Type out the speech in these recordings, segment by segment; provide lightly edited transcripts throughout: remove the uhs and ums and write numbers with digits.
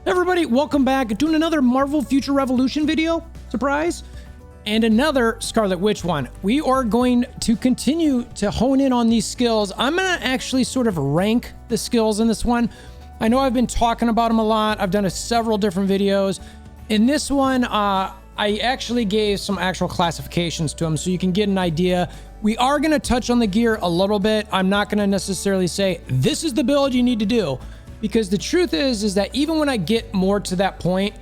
Everybody, welcome back. Doing another Marvel Future Revolution video, surprise, and another Scarlet Witch one. We are going to continue to hone in on these skills. I'm gonna actually sort of rank the skills in this one. I know I've been talking about them a lot. I've done several different videos. In this one, I actually gave some actual classifications to them so you can get an idea. We are gonna touch on the gear a little bit. I'm not gonna necessarily say, this is the build you need to do. Because the truth is that even when I get more to that point,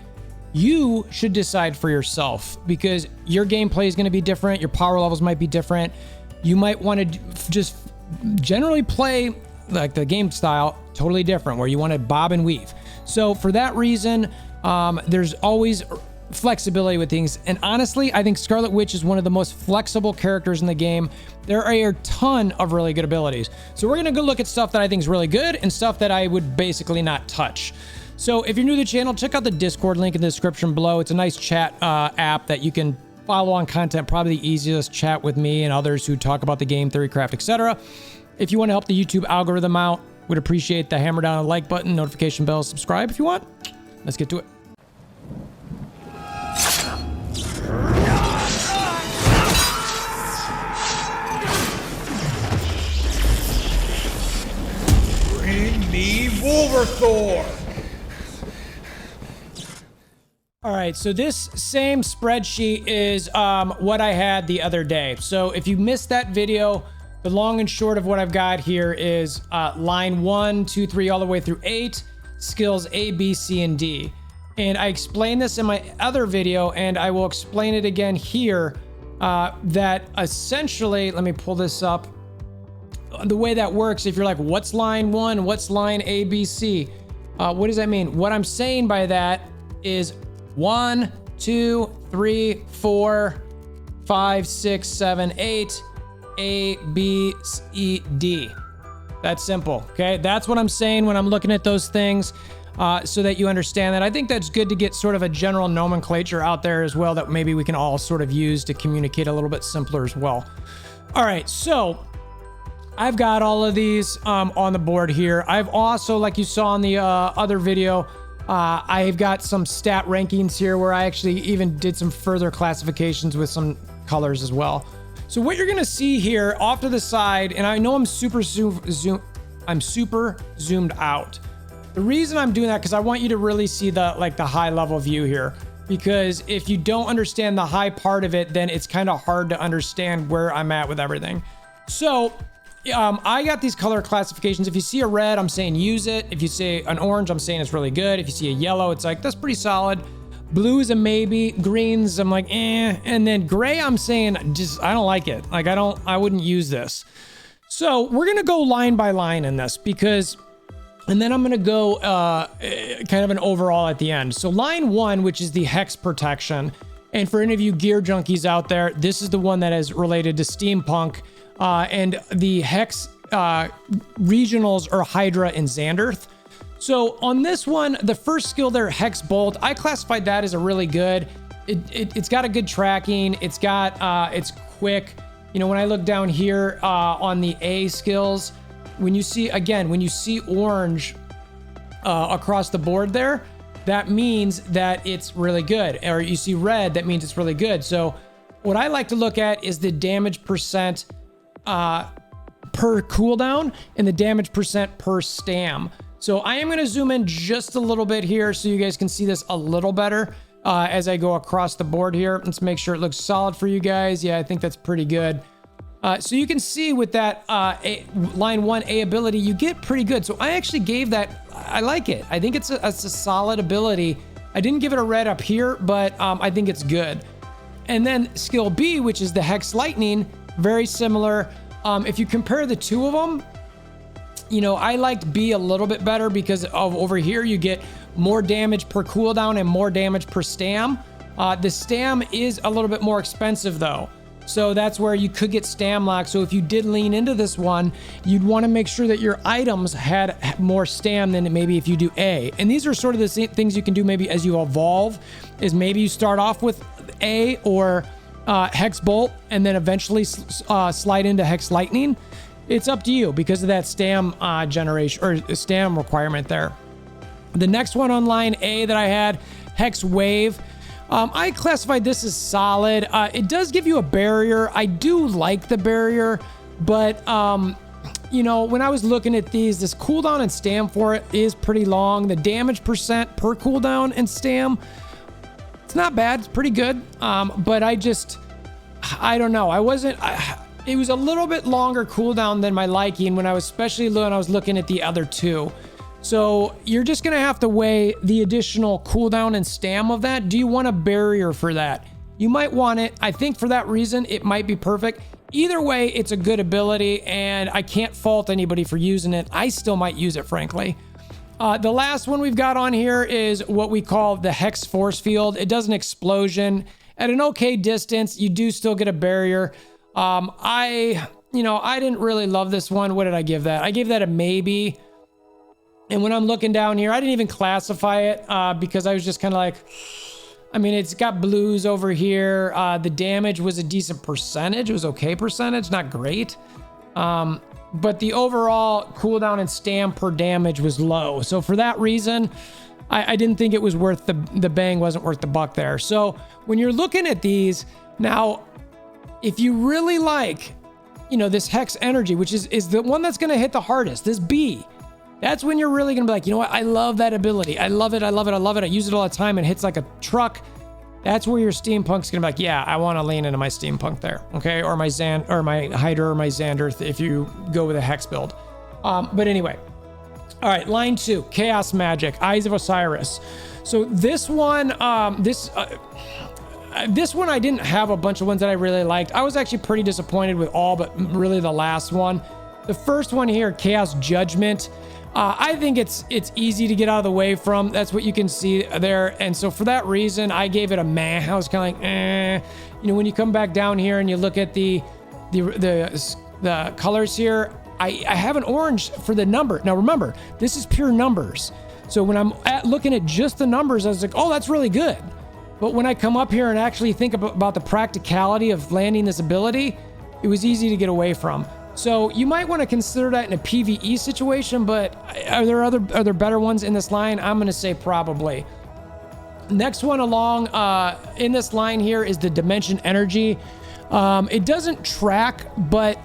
you should decide for yourself because your gameplay is going to be different. Your power levels might be different. You might want to just generally play like the game style totally different where you want to bob and weave. So for that reason, there's always flexibility with things. And honestly, I think Scarlet Witch is one of the most flexible characters in the game. There are a ton of really good abilities. So we're gonna go look at stuff that I think is really good and stuff that I would basically not touch. So if you're new to the channel, check out the Discord link in the description below. It's a nice chat app that you can follow on content. Probably the easiest chat with me and others who talk about the game, theory, craft, etc. If you want to help the YouTube algorithm out, would appreciate the hammer down on the like button, notification bell, subscribe if you want. Let's get to it. Bring me WolverThor! All right, so this same spreadsheet is what I had the other day. So if you missed that video, the long and short of what I've got here is line 1, 2, 3, all the way through 8, skills A, B, C, and D. And I explained this in my other video, and I will explain it again here, that essentially, let me pull this up. The way that works, if you're like, what's line 1? What's line A, B, C? What does that mean? What I'm saying by that is 1, 2, 3, 4, 5, 6, 7, 8, A, B, C, D. That's simple, okay? That's what I'm saying when I'm looking at those things, so that you understand that. I think that's good to get sort of a general nomenclature out there as well that maybe we can all sort of use to communicate a little bit simpler as well. All right, so I've got all of these on the board here. I've also, like you saw in the other video, I've got some stat rankings here where I actually even did some further classifications with some colors as well. So what you're gonna see here off to the side, and I know I'm super zoomed out. The reason I'm doing that because I want you to really see the high level view here. Because if you don't understand the high part of it, then it's kind of hard to understand where I'm at with everything. So I got these color classifications. If you see a red, I'm saying use it. If you see an orange, I'm saying it's really good. If you see a yellow, it's like, that's pretty solid. Blue is a maybe. Greens, I'm like, eh. And then gray, I'm saying, I don't like it. Like, I wouldn't use this. So we're going to go line by line in this because, and then I'm going to go kind of an overall at the end. So line 1, which is the Hex protection. And for any of you gear junkies out there, this is the one that is related to steampunk. And the Hex regionals are Hydra and Xanderth. So on this one, the first skill there, Hex Bolt, I classified that as a really good. It's got a good tracking. It's quick. You know, when I look down here on the A skills, when you see orange across the board there, that means that it's really good. Or you see red, that means it's really good. So what I like to look at is the damage percent per cooldown and the damage percent per stam. So I am going to zoom in just a little bit here so you guys can see this a little better as I go across the board here. Let's make sure it looks solid for you guys. Yeah, I think that's pretty good. So you can see with that line 1A ability, you get pretty good. So I actually gave that, I like it. I think it's a solid ability. I didn't give it a red up here, but I think it's good. And then skill B, which is the Hex Lightning, very similar. If you compare the two of them, you know, I liked B a little bit better because of over here, you get more damage per cooldown and more damage per stam. The stam is a little bit more expensive though. So that's where you could get stam lock. So if you did lean into this one, you'd want to make sure that your items had more stam than maybe if you do A. And these are sort of the same things you can do maybe as you evolve, is maybe you start off with A or Hex Bolt and then eventually slide into Hex Lightning. It's up to you because of that stam generation or stam requirement there. The next one on line A that I had, Hex Wave. I classified this as solid. It does give you a barrier. I do like the barrier, but you know, when I was looking at these, this cooldown and stam for it is pretty long. The damage percent per cooldown and stam, it's not bad. It's pretty good. But I don't know. It was a little bit longer cooldown than my liking when I was, especially when I was looking at the other two. So you're just going to have to weigh the additional cooldown and stam of that. Do you want a barrier for that? You might want it. I think for that reason, it might be perfect. Either way, it's a good ability and I can't fault anybody for using it. I still might use it, frankly. The last one we've got on here is what we call the Hex Force Field. It does an explosion at an okay distance. You do still get a barrier. I didn't really love this one. What did I give that? I gave that a maybe. And when I'm looking down here, I didn't even classify it because I was just kind of like, I mean, it's got blues over here. The damage was a decent percentage. It was okay percentage, not great. But the overall cooldown and stam per damage was low. So for that reason, I didn't think it was worth the bang wasn't worth the buck there. So when you're looking at these, now, if you really like, you know, this Hex Energy, which is the one that's going to hit the hardest, this B, that's when you're really going to be like, you know what? I love that ability. I love it. I love it. I love it. I use it all the time and hits like a truck. That's where your steampunk's going to be like, yeah, I want to lean into my steampunk there. Okay. Or my Hydra or my Xander if you go with a Hex build. But anyway. All right. Line 2, Chaos Magic, Eyes of Osiris. So this one, this one, I didn't have a bunch of ones that I really liked. I was actually pretty disappointed with all, but really the last one. The first one here, Chaos Judgment. I think it's easy to get out of the way from. That's what you can see there. And so for that reason, I gave it a meh. I was kind of like, eh. You know, when you come back down here and you look at the colors here, I have an orange for the number. Now remember, this is pure numbers. So when I'm looking at just the numbers, I was like, oh, that's really good. But when I come up here and actually think about the practicality of landing this ability, it was easy to get away from. So you might want to consider that in a PvE situation, but are there better ones in this line? I'm going to say probably. Next one along in this line here is the Dimension Energy. It doesn't track, but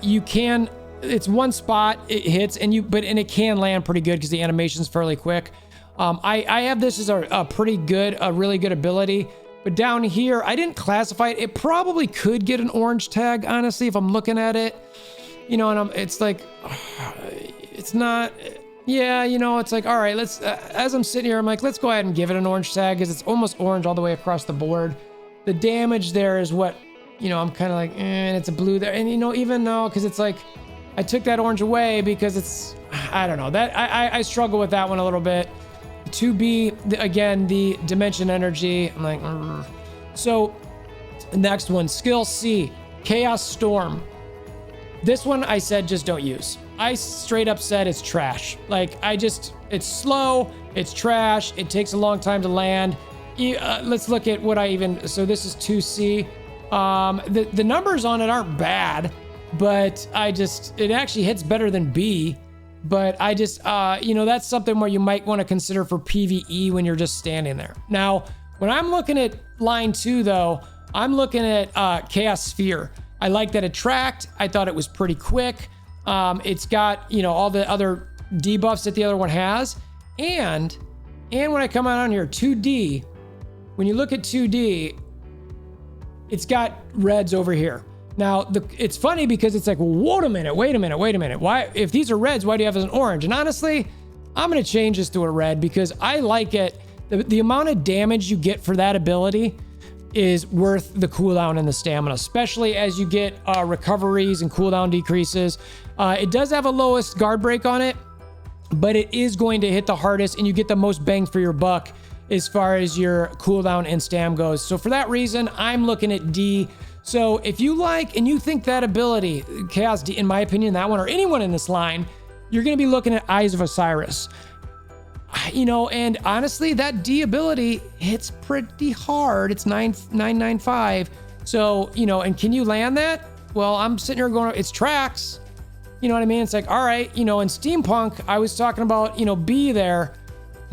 you can. It's one spot it hits, and it can land pretty good because the animation's fairly quick. I have this as a really good ability. But down here, I didn't classify it. It probably could get an orange tag, honestly, if I'm looking at it. You know, and it's like, it's not, yeah, you know, it's like, all right, let's, as I'm sitting here, I'm like, let's go ahead and give it an orange tag because it's almost orange all the way across the board. The damage there is what, you know, I'm kind of like, and it's a blue there. And, you know, even though, because it's like, I took that orange away because it's, I don't know, that I struggle with that one a little bit. 2B, again, the Dimension Energy. I'm like, Rrr. So next one, Skill C, Chaos Storm. This one I said just don't use. I straight up said it's trash. Like it's slow, it's trash, it takes a long time to land. Let's look at what so this is 2C. The numbers on it aren't bad, but it actually hits better than B. But you know, that's something where you might want to consider for PvE when you're just standing there. Now, when I'm looking at line 2, though, I'm looking at Chaos Sphere. I like that it tracked. I thought it was pretty quick. It's got, you know, all the other debuffs that the other one has. And when I come out on here, 2D, when you look at 2D, it's got reds over here. Now, it's funny because it's like, well, wait a minute. Why, if these are reds, why do you have it as an orange? And honestly, I'm going to change this to a red because I like it. The amount of damage you get for that ability is worth the cooldown and the stamina, especially as you get recoveries and cooldown decreases. It does have a lowest guard break on it, but it is going to hit the hardest and you get the most bang for your buck as far as your cooldown and stam goes. So for that reason, I'm looking at D. So if you like and you think that ability, Chaos D, in my opinion, that one or anyone in this line, you're going to be looking at Eyes of Osiris. You know, and honestly, that D ability hits pretty hard. It's 995. So, you know, and can you land that? Well, I'm sitting here going, it's tracks. You know what I mean? It's like, all right, you know, in Steampunk, I was talking about, you know, B there.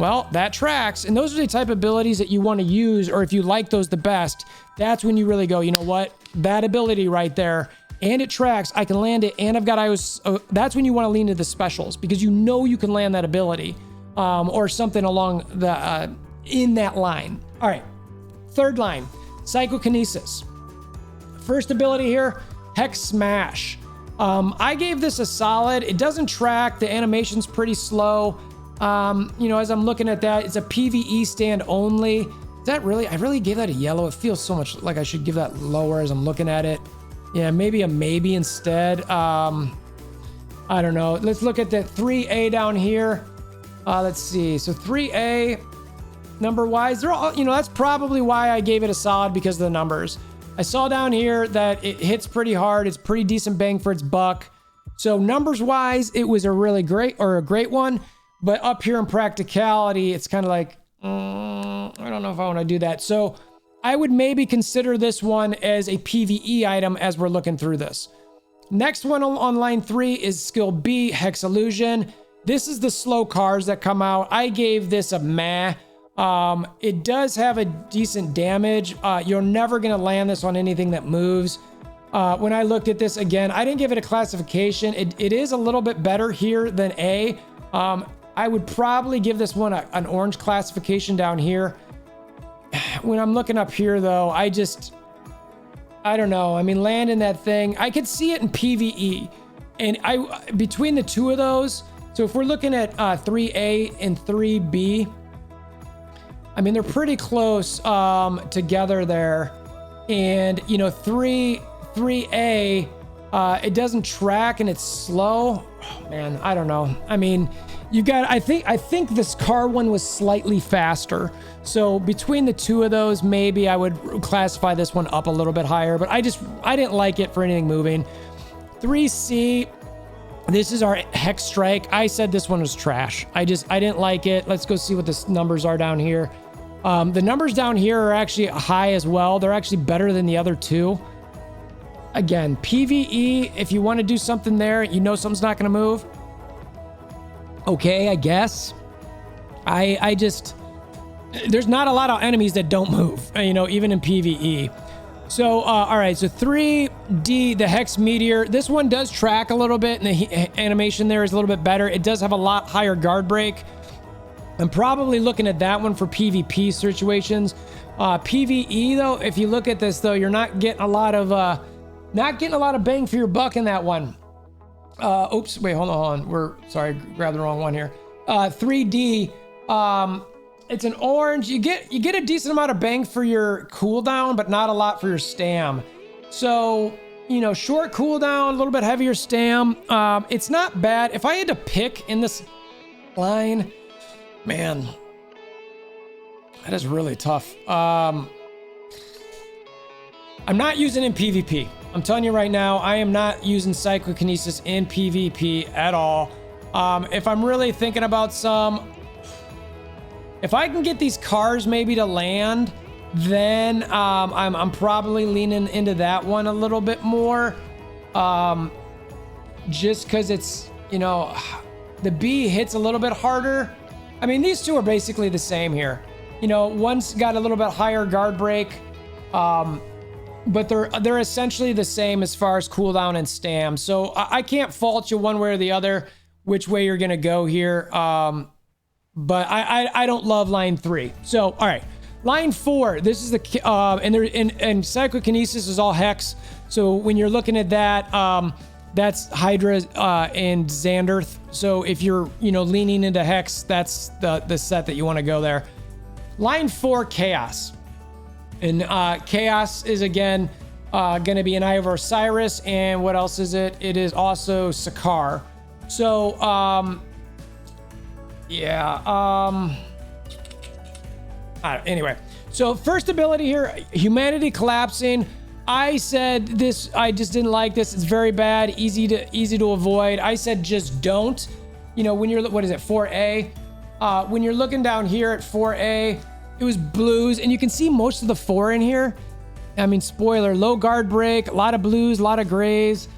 well, that tracks. And those are the type of abilities that you want to use, or if you like those the best, that's when you really go, you know what? That ability right there, and it tracks, I can land it, and I've got iOS. That's when you want to lean into the specials, because you know you can land that ability, or something along the in that line. All right, third line, Psychokinesis. First ability here, Hex Smash. I gave this a solid. It doesn't track. The animation's pretty slow. You know, as I'm looking at that, it's a PvE stand only. Is that really? I really gave that a yellow. It feels so much like I should give that lower as I'm looking at it. Yeah, maybe a maybe instead. I don't know. Let's look at the 3A down here. Let's see. So 3A, number wise, they're all, you know, that's probably why I gave it a solid, because of the numbers. I saw down here that it hits pretty hard. It's pretty decent bang for its buck. So numbers wise, it was a really great one. But up here in practicality, it's kind of like, I don't know if I want to do that. So I would maybe consider this one as a PvE item as we're looking through this. Next one on line 3 is skill B, Hex Illusion. This is the slow cars that come out. I gave this a meh. It does have a decent damage. You're never going to land this on anything that moves. When I looked at this again, I didn't give it a classification. It is a little bit better here than A. I would probably give this one an orange classification down here. When I'm looking up here, though, I don't know. I mean, landing that thing, I could see it in PvE. And between the two of those, so if we're looking at 3A and 3B, I mean, they're pretty close together there. And, you know, 3A, it doesn't track and it's slow. Oh, man, I don't know. I mean, you got, I think this car one was slightly faster. So between the two of those, maybe I would classify this one up a little bit higher, but I didn't like it for anything moving. 3C, this is our Hex Strike. I said this one was trash. I didn't like it. Let's go see what the numbers are down here. The numbers down here are actually high as well. They're actually better than the other two. Again, PvE, if you want to do something there, you know something's not going to move. Okay, I guess. I just, there's not a lot of enemies that don't move, you know, even in PvE. So, all right, so 3D, the Hex Meteor. This one does track a little bit, and the animation there is a little bit better. It does have a lot higher guard break. I'm probably looking at that one for PvP situations. PvE, though, if you look at this, though, you're not getting a lot of bang for your buck in that one. Oops, wait, hold on. Sorry, grabbed the wrong one here. 3D, it's an orange. You get a decent amount of bang for your cooldown, but not a lot for your stam. So, you know, short cooldown, a little bit heavier stam. It's not bad. If I had to pick in this line, man, that is really tough. I'm not using it in PvP. I'm telling you right now, I am not using Psychokinesis in PvP at all. If I'm really thinking about if I can get these cars maybe to land, then I'm probably leaning into that one a little bit more. Just because it's, you know, the B hits a little bit harder. I mean, these two are basically the same here. You know, one's got a little bit higher guard break, but they're essentially the same as far as cooldown and stam. So I can't fault you one way or the other which way you're gonna go here. But I don't love line 3. So all right, line 4. This is the and Psychokinesis is all Hex. So when you're looking at that, that's Hydra and Xanderth. So if you're, you know, leaning into Hex, that's the set that you want to go there. Line 4, Chaos. And Chaos is again going to be an Eye of Osiris. And what else is it? It is also Sakaar. So yeah. Anyway, so first ability here, Humanity Collapsing. I said this, I just didn't like this. It's very bad, easy to avoid. I said just don't. You know, when you're, what is it, 4A? When you're looking down here at 4A, it was blues, and you can see most of the 4 in here. I mean, spoiler, low guard break, a lot of blues, a lot of grays.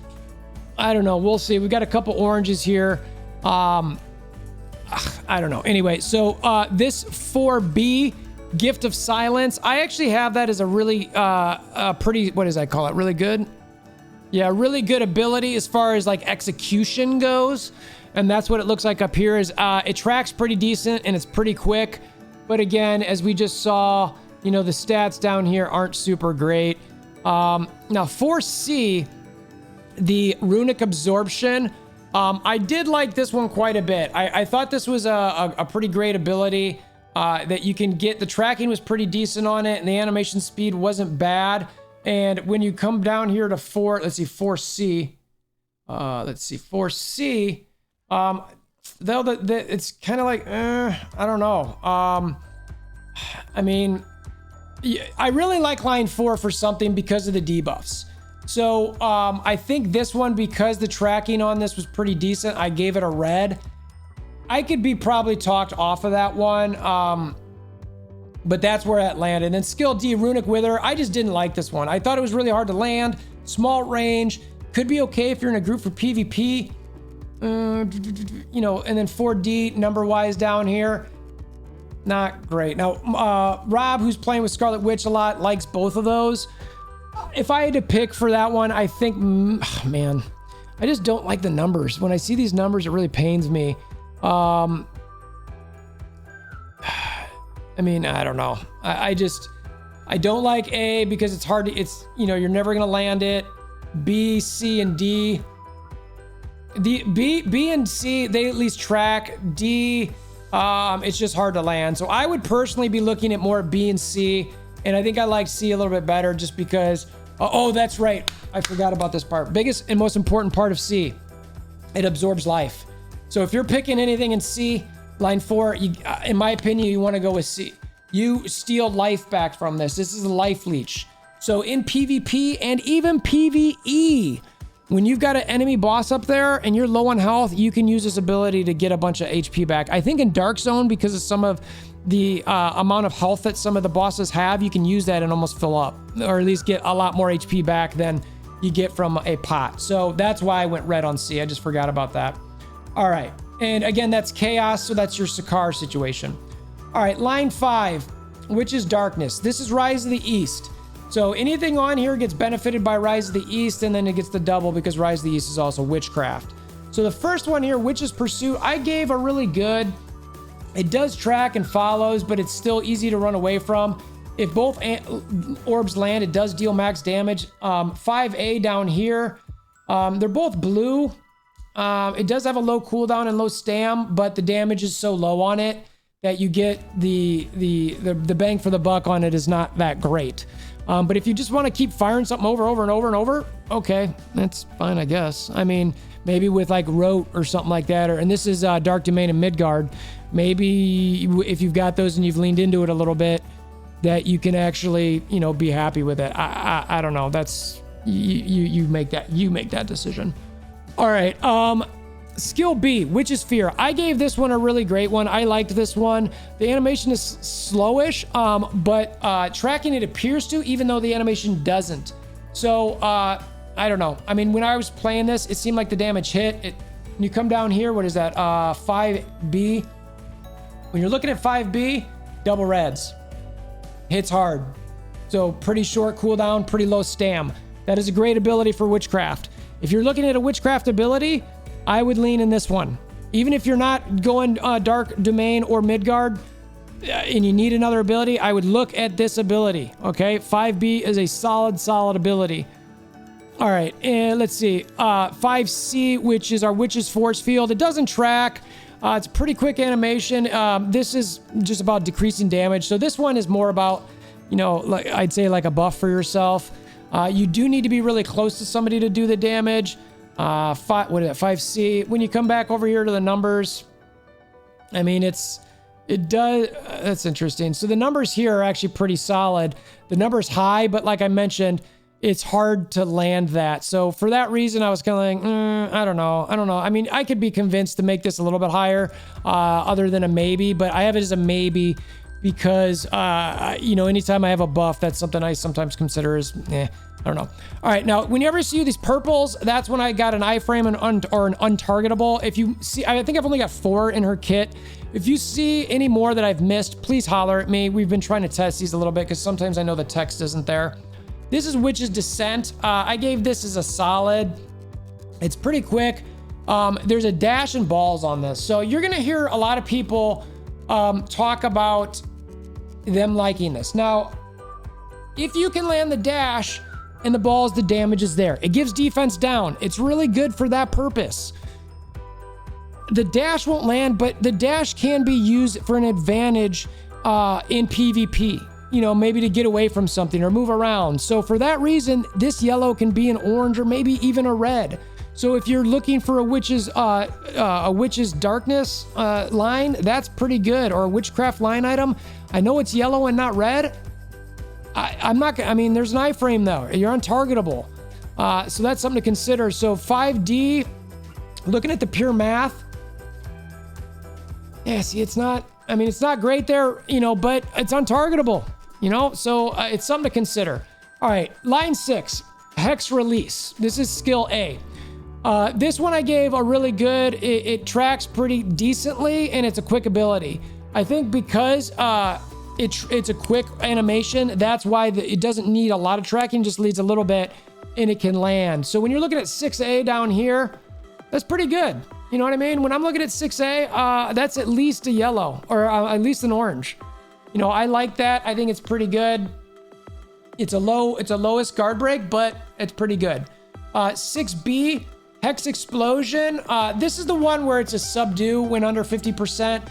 I don't know, we'll see. We've got a couple oranges here. I I don't know. Anyway, so this 4B, Gift of Silence, I actually have that as a really pretty, what does I call it? Really good? Yeah, really good ability as far as like execution goes. And that's what it looks like up here is it tracks pretty decent and it's pretty quick. But again, as we just saw, you know, the stats down here aren't super great. Now 4C, the Runic Absorption, I did like this one quite a bit. I thought this was a pretty great ability that you can get. The tracking was pretty decent on it and the animation speed wasn't bad. And when you come down here to 4C, let's see, 4C, though it's kind of like, I don't know. I mean, I really like line 4 for something because of the debuffs. So I think this one, because the tracking on this was pretty decent, I gave it a red. I could be probably talked off of that one, but that's where that landed. And then skill D, Runic Wither, I just didn't like this one. I thought it was really hard to land, small range, could be okay if you're in a group for PvP, you know, and then 4D number-wise down here, not great. Now, Rob, who's playing with Scarlet Witch a lot, likes both of those. If I had to pick for that one, I think, man, I just don't like the numbers. When I see these numbers, it really pains me. I mean, I don't know. I don't like A because it's hard to, you know, you're never going to land it. B, C, and D. B and C, they at least track. D, it's just hard to land. So I would personally be looking at more B and C. And I think I like C a little bit better just because, oh, that's right. I forgot about this part. Biggest and most important part of C, it absorbs life. So if you're picking anything in C, line 4, in my opinion, you want to go with C. You steal life back from this. This is a life leech. So in PvP and even PvE, when you've got an enemy boss up there and you're low on health, you can use this ability to get a bunch of HP back. I think in Dark Zone, because of some of the amount of health that some of the bosses have, you can use that and almost fill up, or at least get a lot more HP back than you get from a pot. So that's why I went red on C. I just forgot about that. All right. And again, that's Chaos. So that's your Sakaar situation. All right. Line 5, which is Darkness. This is Rise of the East. So anything on here gets benefited by Rise of the East, and then it gets the double because Rise of the East is also Witchcraft. So the first one here, Witch's Pursuit, I gave a really good. It does track and follows, but it's still easy to run away from. If both orbs land, it does deal max damage. 5A down here, they're both blue. It does have a low cooldown and low stam, but the damage is so low on it that you get the bang for the buck on it is not that great. But if you just want to keep firing something over and over, okay, that's fine, I guess. I mean, maybe with like Rote or something like that, and this is Dark Domain and Midgard. Maybe if you've got those and you've leaned into it a little bit, that you can actually, you know, be happy with it. I don't know. That's you make that decision. All right. Skill B, Witch's Fear. I gave this one a really great one. I liked this one. The animation is slowish, but tracking it appears to, even though the animation doesn't. So I don't know. I mean, when I was playing this, it seemed like the damage hit. When you come down here, what is that? 5B. When you're looking at 5B, double reds. Hits hard. So pretty short cooldown, pretty low stam. That is a great ability for Witchcraft. If you're looking at a Witchcraft ability, I would lean in this one. Even if you're not going Dark Domain or Midgard and you need another ability, I would look at this ability, okay? 5B is a solid ability. All right, and let's see. 5C, which is our Witch's Force Field. It doesn't track. It's a pretty quick animation. This is just about decreasing damage. So this one is more about, you know, like I'd say like a buff for yourself. You do need to be really close to somebody to do the damage. 5C. When you come back over here to the numbers, I mean, that's interesting. So the numbers here are actually pretty solid. The number's high, but like I mentioned, it's hard to land that. So for that reason, I was kind of like, I don't know. I mean, I could be convinced to make this a little bit higher, other than a maybe, but I have it as a maybe because, you know, anytime I have a buff, that's something I sometimes consider as, I don't know. All right, now, whenever you see these purples, that's when I got an iframe or an untargetable. If you see, I think I've only got 4 in her kit. If you see any more that I've missed, please holler at me. We've been trying to test these a little bit because sometimes I know the text isn't there. This is Witch's Descent. I gave this as a solid. It's pretty quick. There's a dash and balls on this. So you're gonna hear a lot of people talk about them liking this. Now, if you can land the dash and the balls, the damage is there. It gives defense down. It's really good for that purpose. The dash won't land, but the dash can be used for an advantage in PvP. You know, maybe to get away from something or move around. So for that reason, this yellow can be an orange or maybe even a red. So if you're looking for a witch's darkness line, that's pretty good. Or a witchcraft line item. I know it's yellow and not red. I'm not. I mean, there's an iframe though. You're untargetable. So that's something to consider. So 5D. Looking at the pure math. Yeah. See, it's not. I mean, it's not great there. You know, but it's untargetable. You know, so it's something to consider. All right, line 6, Hex Release. This is skill A. This one I gave a really good, it tracks pretty decently, and it's a quick ability. I think because it's a quick animation, that's why it doesn't need a lot of tracking, just needs a little bit, and it can land. So when you're looking at 6A down here, that's pretty good. You know what I mean? When I'm looking at 6A, that's at least a yellow, or at least an orange. You know, I like that. I think it's pretty good. It's a lowest guard break, but it's pretty good. 6B, Hex Explosion. This is the one where it's a subdue when under 50%.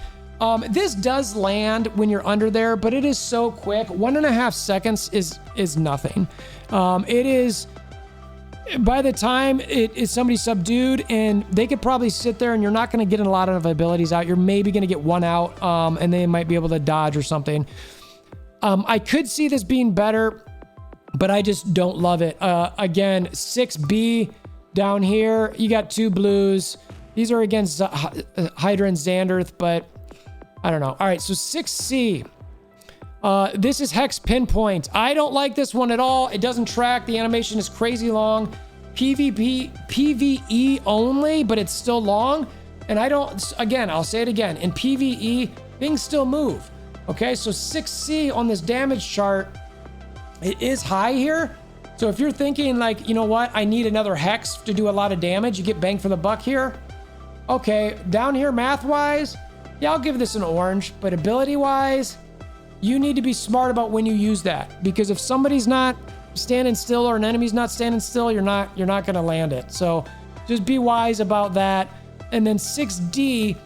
This does land when you're under there, but it is so quick. 1.5 seconds is nothing. It is, by the time it is somebody subdued, and they could probably sit there and you're not going to get a lot of abilities out. You're maybe going to get one out, and they might be able to dodge or something. I could see this being better, but I just don't love it. Again, 6B down here, you got 2 blues. These are against Hydra and Xanderth, but I don't know. All right, so 6C. This is Hex Pinpoint. I don't like this one at all. It doesn't track. The animation is crazy long. PvE only, but it's still long. And I don't, again, I'll say it again. In PvE, things still move. Okay, so 6C on this damage chart, it is high here. So if you're thinking like, you know what, I need another Hex to do a lot of damage, you get bang for the buck here. Okay, down here math-wise, yeah, I'll give this an orange, but ability-wise, you need to be smart about when you use that, because if somebody's not standing still or an enemy's not standing still, you're not going to land it. So just be wise about that. And then 6D,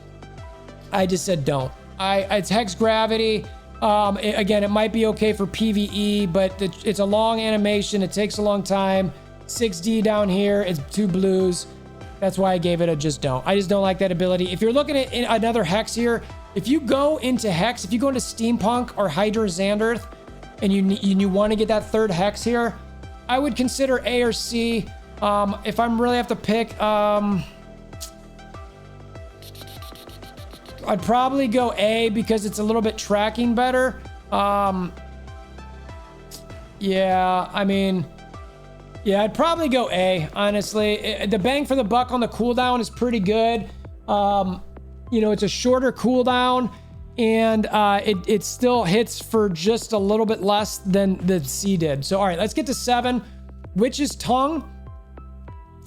I just said don't. It's Hex Gravity. Again, it might be okay for PvE, but it's a long animation. It takes a long time. 6D down here, it's 2 blues. That's why I gave it a just don't. I just don't like that ability. If you're looking at another Hex here, if you go into Hex, if you go into Steampunk or Hydra Xanderth, and you want to get that 3rd Hex here, I would consider A or C. If I'm really have to pick, I'd probably go A because it's a little bit tracking better. Yeah, I mean, yeah, I'd probably go A, honestly. The bang for the buck on the cooldown is pretty good. You know, it's a shorter cooldown, and it still hits for just a little bit less than the C did. So, all right, let's get to 7. Witch's Tongue.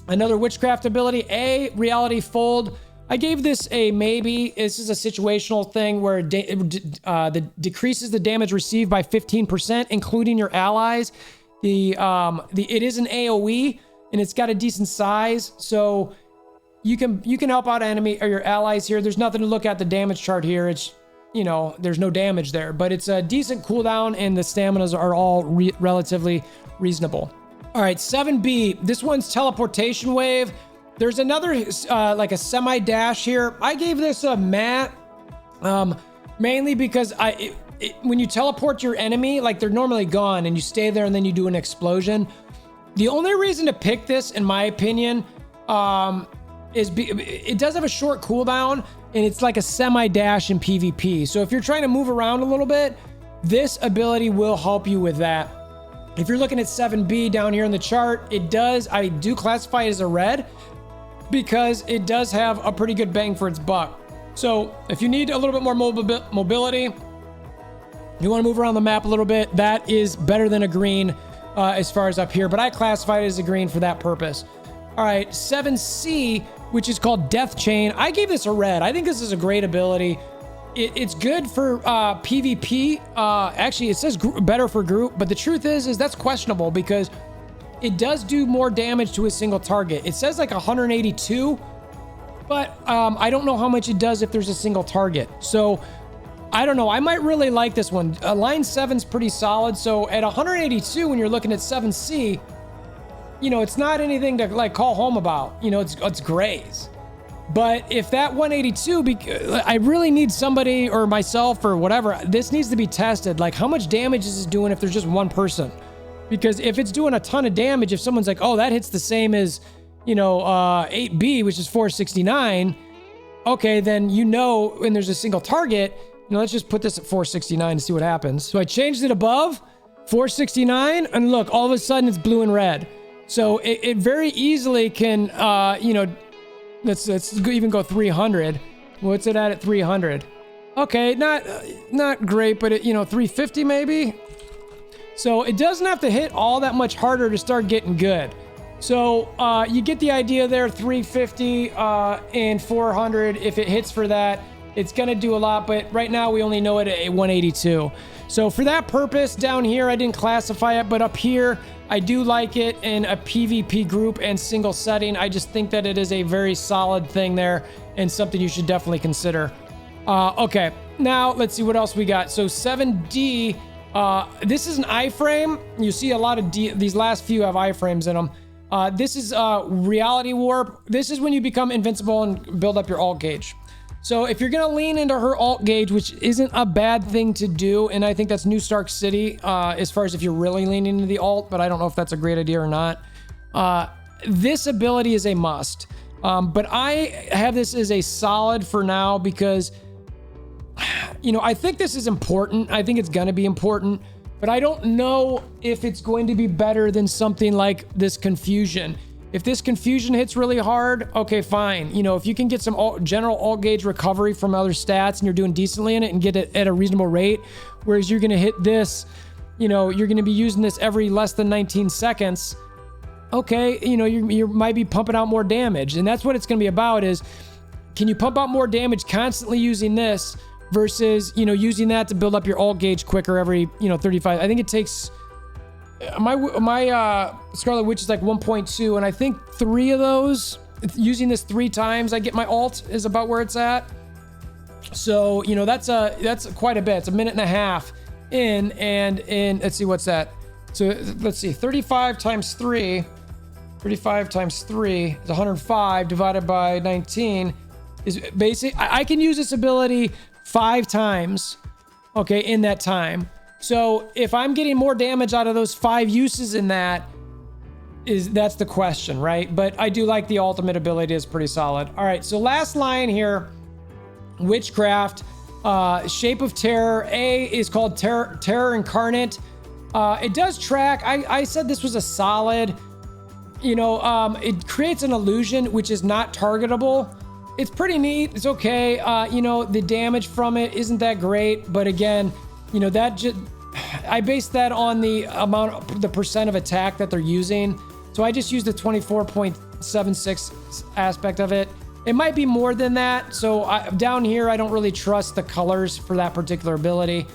Another witchcraft ability. A, Reality Fold. I gave this a maybe. This is a situational thing where it decreases the damage received by 15%, including your allies. It is an AoE, and it's got a decent size, so you can help out enemy or your allies here. There's nothing to look at the damage chart here. It's, you know, there's no damage there, but it's a decent cooldown, and the staminas are all relatively reasonable. All right, 7B. This one's Teleportation Wave. There's another like a semi-dash here. I gave this a matte, mainly because when you teleport your enemy, like they're normally gone, and you stay there and then you do an explosion. The only reason to pick this, in my opinion, is it does have a short cooldown, and it's like a semi-dash in PvP. So if you're trying to move around a little bit, this ability will help you with that. If you're looking at 7B down here in the chart, I do classify it as a red because it does have a pretty good bang for its buck. So if you need a little bit more mobility, you want to move around the map a little bit, that is better than a green as far as up here, but I classify it as a green for that purpose. All right, 7C, which is called Death Chain. I gave this a red. I think this is a great ability. It's good for PvP. Actually, it says better for group, but the truth is that's questionable because it does do more damage to a single target. It says like 182, but I don't know how much it does if there's a single target. So I don't know. I might really like this one. Line 7's pretty solid. So at 182, when you're looking at 7C, you know, it's not anything to like call home about. You know, it's grays. But if that 182, I really need somebody or myself or whatever, this needs to be tested. Like, how much damage is it doing if there's just one person? Because if it's doing a ton of damage, if someone's like, oh, that hits the same as, you know, 8B, which is 469, okay, then you know when there's a single target, you know, let's just put this at 469 to see what happens. So I changed it above 469, and look, all of a sudden it's blue and red. So it very easily can, you know, let's even go 300. What's it at 300? Okay, not great, but it, you know, 350 maybe. So it doesn't have to hit all that much harder to start getting good. So you get the idea there. 350 and 400. If it hits for that, it's gonna do a lot. But right now we only know it at 182. So for that purpose, down here I didn't classify it, but up here I do like it in a PvP group and single setting. I just think that it is a very solid thing there and something you should definitely consider. Okay, now let's see what else we got. So 7D, this is an iframe. You see a lot of these last few have iframes in them. This is Reality Warp. This is when you become invincible and build up your alt gauge. So if you're gonna lean into her alt gauge, which isn't a bad thing to do, and I think that's New Stark City as far as if you're really leaning into the alt, but I don't know if that's a great idea or not. This ability is a must. But I have this as a solid for now because, you know, I think this is important. I think it's gonna be important, but I don't know if it's going to be better than something like this Confusion. If this Confusion hits really hard, okay, fine. You know, if you can get some general alt gauge recovery from other stats and you're doing decently in it and get it at a reasonable rate, whereas you're going to hit this, you know, you're going to be using this every less than 19 seconds. Okay, you know, you might be pumping out more damage. And that's what it's going to be about is, can you pump out more damage constantly using this versus, you know, using that to build up your alt gauge quicker every, you know, 35. I think it takes... My Scarlet Witch is like 1.2, and I think 3 of those, using this 3 times, I get my alt is about where it's at. So, you know, that's quite a bit. It's a minute and a half in, and let's see what's that. So let's see, 35 times 3 is 105 divided by 19 is basic. I can use this ability 5 times, okay, in that time. So if I'm getting more damage out of those 5 uses in that's the question, right? But I do like the ultimate ability is pretty solid. All right, so last line here, Witchcraft, Shape of Terror. A is called Terror Incarnate. It does track. I said this was a solid, you know, it creates an illusion which is not targetable. It's pretty neat. It's okay. You know, the damage from it isn't that great, but again, you know, that just, I based that on the percent of attack that they're using. So I just used the 24.76 aspect of it. It might be more than that. So down here, I don't really trust the colors for that particular ability.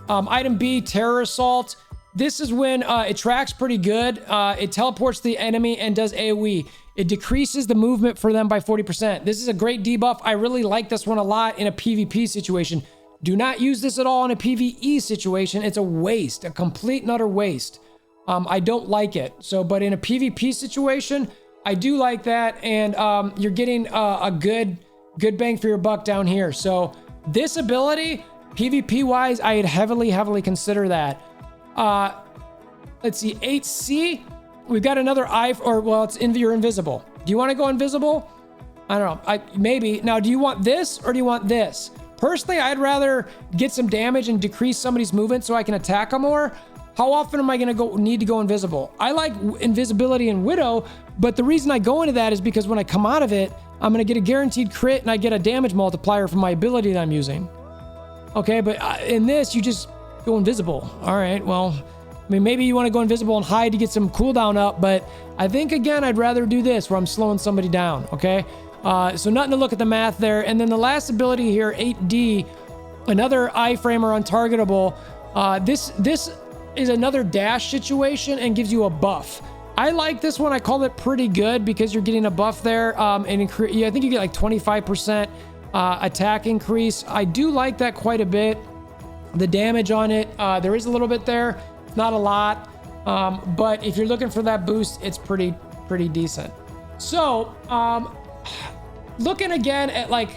Item B, Terror Assault. This is when it tracks pretty good. It teleports the enemy and does AoE. It decreases the movement for them by 40%. This is a great debuff. I really like this one a lot in a PvP situation. Do not use this at all in a PvE situation. It's a waste, a complete and utter waste. I don't like it. So, but in a PvP situation, I do like that. And you're getting a good bang for your buck down here. So this ability, PvP wise, I'd heavily consider that. Let's see, 8C. We've got another well, it's you're invisible. Do you want to go invisible? I don't know. Maybe. Now, do you want this or do you want this? Personally, I'd rather get some damage and decrease somebody's movement so I can attack them more. How often am I going to need to go invisible? I like invisibility in Widow, but the reason I go into that is because when I come out of it, I'm going to get a guaranteed crit and I get a damage multiplier from my ability that I'm using. Okay, but in this, you just go invisible. All right, well, I mean, maybe you want to go invisible and hide to get some cooldown up, but I think, again, I'd rather do this where I'm slowing somebody down, okay? So nothing to look at the math there. And then the last ability here, 8D, another iframe or untargetable. This is another dash situation and gives you a buff. I like this one. I call it pretty good because you're getting a buff there. I think you get like 25% attack increase. I do like that quite a bit. The damage on it, there is a little bit there, not a lot. But if you're looking for that boost, it's pretty decent. So, looking again at like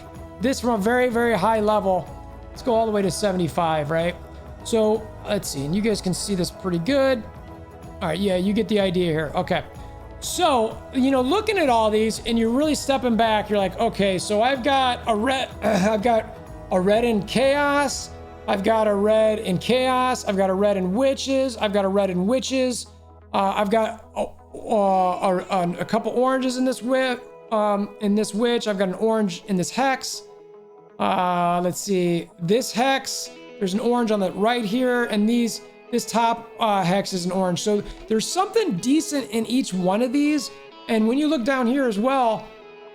this from a very, very high level, let's go all the way to 75, right? So let's see, and you guys can see this pretty good. All right, yeah, you get the idea here. Okay, so, you know, looking at all these and you're really stepping back, you're like, okay, so I've got a red, in Chaos. I've got a red in Chaos. I've got a red in Witches. I've got a red in Witches. I've got a couple oranges in this Witch. I've got an orange in this Hex. Let's see, this Hex, there's an orange on the right here, and this top Hex is an orange. So there's something decent in each one of these. And when you look down here as well,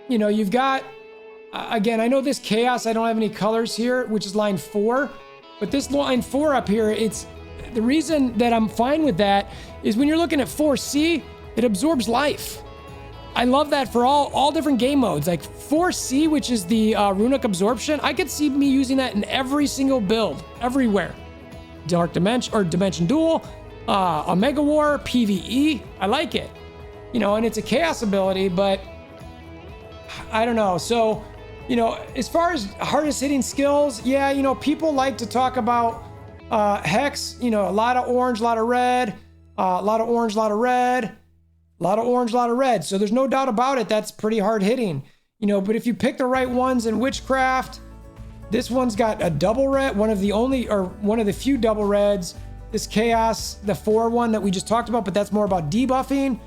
you know, you've got, again, I know this Chaos, I don't have any colors here, which is line 4, but this line 4 up here, it's the reason that I'm fine with that is when you're looking at 4C, it absorbs life. I love that for all different game modes. Like 4C, which is the runic absorption, I could see me using that in every single build, everywhere. Dark Dimension or Dimension Duel, Omega War, PvE. I like it, you know, and it's a chaos ability, but I don't know. So, you know, as far as hardest hitting skills, yeah, you know, people like to talk about Hex. You know, a lot of orange, a lot of red, a lot of orange, a lot of red. A lot of orange, a lot of red. So there's no doubt about it. That's pretty hard hitting, you know, but if you pick the right ones in Witchcraft, this one's got a double red, one of the few double reds. This Chaos, the 4 one that we just talked about, but that's more about debuffing.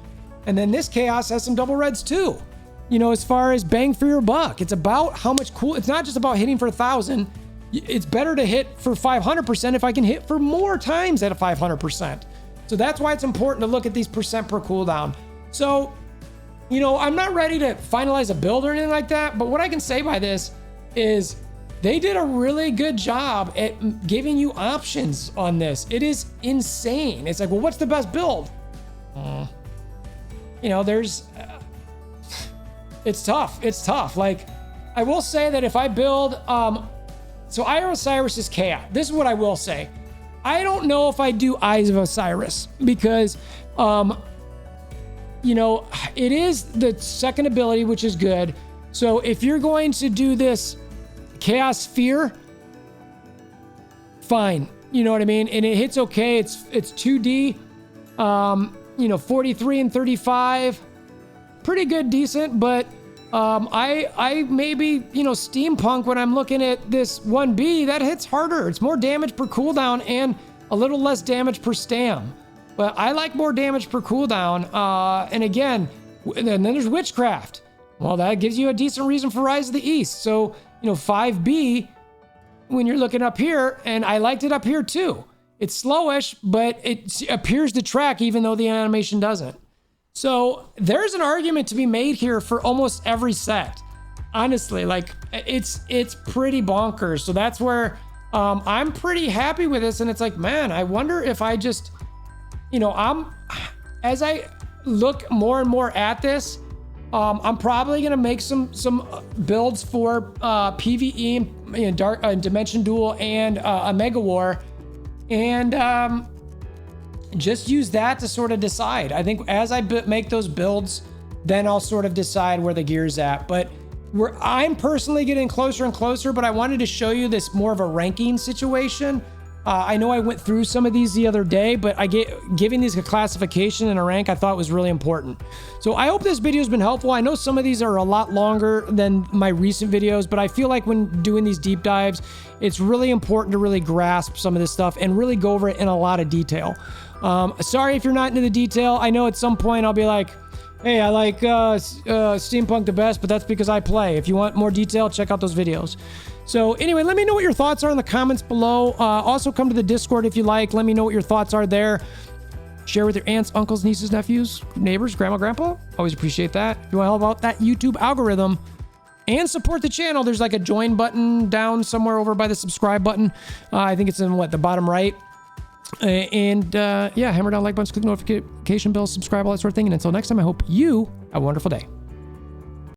And then this Chaos has some double reds too. You know, as far as bang for your buck, it's about how much it's not just about hitting for 1,000. It's better to hit for 500% if I can hit for more times at a 500%. So that's why it's important to look at these percent per cooldown. So, you know, I'm not ready to finalize a build or anything like that, but what I can say by this is they did a really good job at giving you options on this. It is insane. It's like, well, what's the best build? You know, it's tough. It's tough. Like, I will say that if I build, so Eye of Osiris is chaos. This is what I will say. I don't know if I do Eyes of Osiris because, you know, it is the second ability, which is good. So if you're going to do this Chaos Sphere, fine. You know what I mean? And it hits okay. It's 2D, you know, 43 and 35. Pretty good, decent, but I maybe, you know, steampunk when I'm looking at this 1B, that hits harder. It's more damage per cooldown and a little less damage per stam. But I like more damage per cooldown. And again, and then there's Witchcraft. Well, that gives you a decent reason for Rise of the East. So, you know, 5B, when you're looking up here, and I liked it up here too. It's slowish, but it appears to track even though the animation doesn't. So there's an argument to be made here for almost every set. Honestly, like it's pretty bonkers. So that's where I'm pretty happy with this. And it's like, man, I wonder if I just, you know, as I look more and more at this, I'm probably gonna make some builds for PvE, you know, Dark Dimension Duel and Omega War, and just use that to sort of decide. I think as I make those builds, then I'll sort of decide where the gear's at. But I'm personally getting closer and closer, but I wanted to show you this more of a ranking situation. I know I went through some of these the other day, but giving these a classification and a rank I thought was really important. So I hope this video has been helpful. I know some of these are a lot longer than my recent videos, but I feel like when doing these deep dives, it's really important to really grasp some of this stuff and really go over it in a lot of detail. Sorry if you're not into the detail. I know at some point I'll be like, hey, I like Steampunk the best, but that's because I play. If you want more detail, check out those videos. So anyway, let me know what your thoughts are in the comments below. Also come to the Discord if you like. Let me know what your thoughts are there. Share with your aunts, uncles, nieces, nephews, neighbors, grandma, grandpa. Always appreciate that. If you want to help out that YouTube algorithm and support the channel, there's like a join button down somewhere over by the subscribe button. I think it's in the bottom right. Yeah, hammer down like buttons, click notification bell, subscribe, all that sort of thing. And until next time, I hope you have a wonderful day.